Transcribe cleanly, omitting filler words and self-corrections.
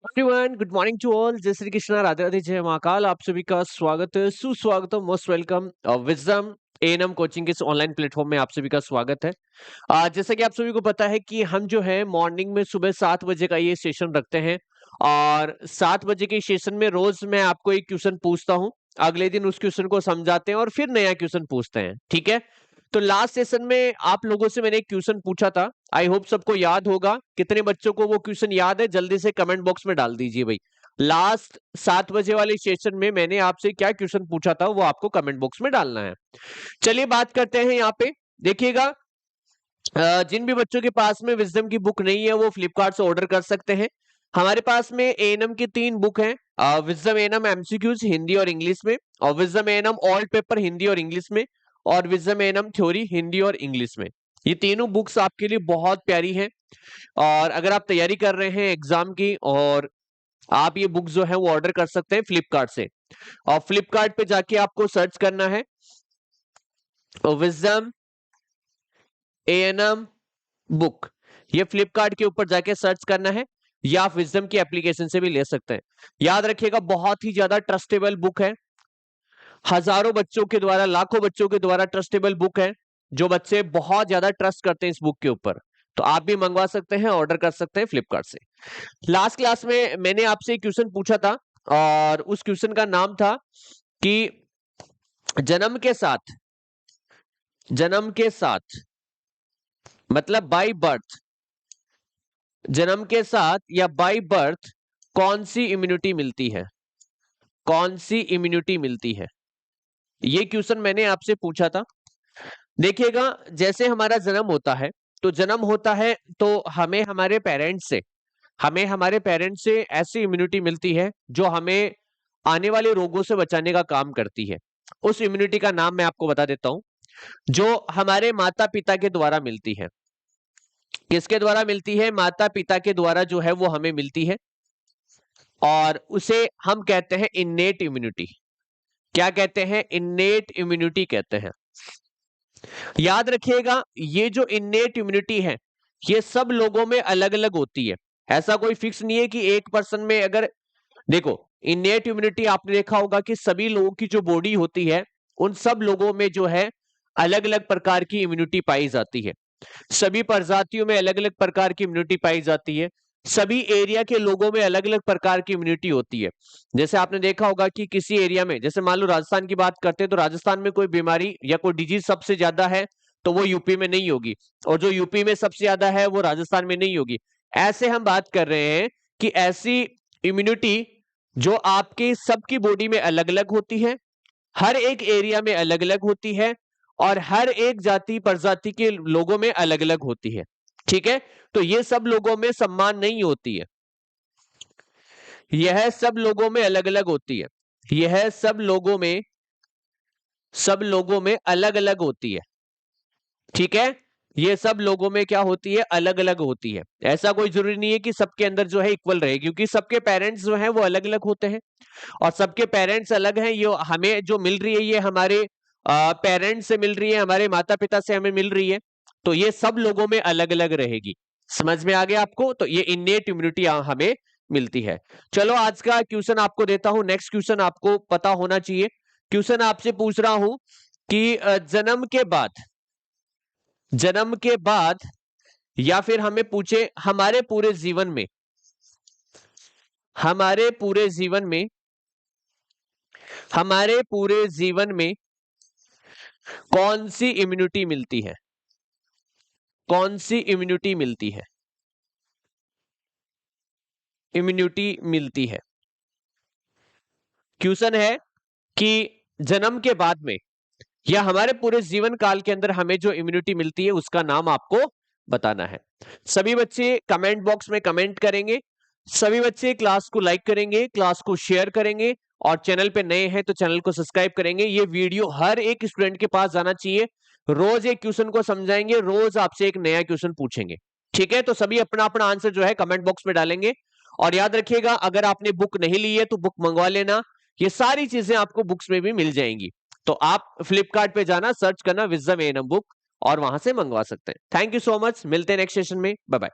Everyone, good morning to all. जय श्री कृष्णा, राधे राधे, जय महाकाल। आप सभी का स्वागत है, सुस्वागत है, most welcome. Wisdom ANM coaching के इस ऑनलाइन प्लेटफॉर्म में आप सभी का स्वागत है। जैसा कि आप सभी को पता है कि हम जो है मॉर्निंग में सुबह 7 बजे का ये सेशन रखते हैं और 7 बजे के सेशन में रोज मैं आपको एक क्वेश्चन पूछता हूँ। अगले दिन उस क्वेश्चन को समझाते हैं और फिर नया क्वेश्चन पूछते हैं, ठीक है। तो लास्ट सेशन में आप लोगों से मैंने एक क्वेश्चन पूछा था। आई होप सबको याद होगा। कितने बच्चों को वो क्वेश्चन याद है, जल्दी से कमेंट बॉक्स में डाल दीजिए भाई। लास्ट 7 बजे वाले सेशन में मैंने आपसे क्या क्वेश्चन पूछा था वो आपको कमेंट बॉक्स में डालना है। चलिए बात करते हैं। यहाँ पे देखिएगा, जिन भी बच्चों के पास में विजडम की बुक नहीं है वो फ्लिपकार्ट से ऑर्डर कर सकते हैं। हमारे पास में एएनएम की 3 बुक हैं, विजडम एएनएम एमसीक्यूज हिंदी और इंग्लिश में, और wisdom ANM all paper Hindi और इंग्लिश में, और विजडम एएनएम थ्योरी हिंदी और इंग्लिश में। ये तीनों बुक्स आपके लिए बहुत प्यारी हैं और अगर आप तैयारी कर रहे हैं एग्जाम की, और आप ये बुक जो है वो ऑर्डर कर सकते हैं फ्लिपकार्ट से। और फ्लिपकार्ट पे जाके आपको सर्च करना है विजडम एएनएम बुक। ये फ्लिपकार्ट के ऊपर जाके सर्च करना है, या आप विजडम की एप्लीकेशन से भी ले सकते हैं। याद रखिएगा, बहुत ही ज्यादा ट्रस्टेबल बुक है। हजारों बच्चों के द्वारा, लाखों बच्चों के द्वारा ट्रस्टेबल बुक है, जो बच्चे बहुत ज्यादा ट्रस्ट करते हैं इस बुक के ऊपर। तो आप भी मंगवा सकते हैं, ऑर्डर कर सकते हैं फ्लिपकार्ट से। लास्ट क्लास में मैंने आपसे एक क्वेश्चन पूछा था और उस क्वेश्चन का नाम था कि जन्म के साथ मतलब बाय बर्थ, जन्म के साथ या बाय बर्थ कौन सी इम्यूनिटी मिलती है, कौन सी इम्यूनिटी मिलती है। ये क्वेश्चन मैंने आपसे पूछा था। देखिएगा, जैसे हमारा जन्म होता है तो हमें हमारे पेरेंट्स से ऐसी इम्यूनिटी मिलती है जो हमें आने वाले रोगों से बचाने का काम करती है। उस इम्यूनिटी का नाम मैं आपको बता देता हूं, जो हमारे माता पिता के द्वारा मिलती है। किसके द्वारा मिलती है? माता पिता के द्वारा जो है वो हमें मिलती है, और उसे हम कहते हैं इन्नेट इम्यूनिटी। क्या कहते हैं? इन्नेट इम्यूनिटी कहते हैं। याद रखिएगा, ये जो इन्नेट इम्यूनिटी है ये सब लोगों में अलग अलग होती है। ऐसा कोई फिक्स नहीं है कि एक पर्सन में, अगर देखो इन्नेट इम्यूनिटी आपने देखा होगा कि सभी लोगों की जो बॉडी होती है उन सब लोगों में जो है अलग अलग प्रकार की इम्यूनिटी पाई जाती है। सभी प्रजातियों में अलग अलग प्रकार की इम्यूनिटी पाई जाती है। सभी एरिया के लोगों में अलग अलग प्रकार की इम्यूनिटी होती है। जैसे आपने देखा होगा कि किसी एरिया में, जैसे मान लो राजस्थान की बात करते हैं, तो राजस्थान में कोई बीमारी या कोई डिजीज सबसे ज्यादा है तो वो यूपी में नहीं होगी, और जो यूपी में सबसे ज्यादा है वो राजस्थान में नहीं होगी। ऐसे हम बात कर रहे हैं कि ऐसी इम्यूनिटी जो आपकी सबकी बॉडी में अलग अलग होती है, हर एक एरिया में अलग अलग होती है, और हर एक जाति प्रजाति के लोगों में अलग अलग होती है। ठीक है, तो ये सब लोगों में समान नहीं होती है, यह सब लोगों में अलग अलग होती है, यह सब लोगों में अलग अलग होती है। ठीक है, ये सब लोगों में क्या होती है? अलग अलग होती है। ऐसा कोई जरूरी नहीं है कि सबके अंदर जो है इक्वल रहे, क्योंकि सबके पेरेंट्स जो है वो अलग अलग होते हैं, और सबके पेरेंट्स अलग हैं। ये हमें जो मिल रही है ये हमारे पेरेंट्स से मिल रही है, हमारे माता पिता से हमें मिल रही है, तो ये सब लोगों में अलग अलग रहेगी। समझ में आ गया आपको? तो ये इन्नेट इम्यूनिटी हमें मिलती है। चलो आज का क्वेश्चन आपको देता हूं। नेक्स्ट क्वेश्चन आपको पता होना चाहिए। क्वेश्चन आपसे पूछ रहा हूं कि जन्म के बाद या फिर हमें पूछे हमारे पूरे जीवन में हमारे पूरे जीवन में कौन सी इम्यूनिटी मिलती है, कौन सी इम्यूनिटी मिलती है, इम्यूनिटी मिलती है। क्वेश्चन है कि जन्म के बाद में या हमारे पूरे जीवन काल के अंदर हमें जो इम्यूनिटी मिलती है उसका नाम आपको बताना है। सभी बच्चे कमेंट बॉक्स में कमेंट करेंगे, सभी बच्चे क्लास को लाइक करेंगे, क्लास को शेयर करेंगे, और चैनल पे नए हैं तो चैनल को सब्सक्राइब करेंगे। ये वीडियो हर एक स्टूडेंट के पास जाना चाहिए। रोज एक क्वेश्चन को समझाएंगे, रोज आपसे एक नया क्वेश्चन पूछेंगे। ठीक है, तो सभी अपना अपना आंसर जो है कमेंट बॉक्स में डालेंगे। और याद रखिएगा, अगर आपने बुक नहीं ली है तो बुक मंगवा लेना। ये सारी चीजें आपको बुक्स में भी मिल जाएंगी। तो आप फ्लिपकार्ट पे जाना, सर्च करना विजडम एएनएम बुक, और वहां से मंगवा सकते हैं। Thank you so much. मिलते हैं नेक्स्ट सेशन में। Bye bye.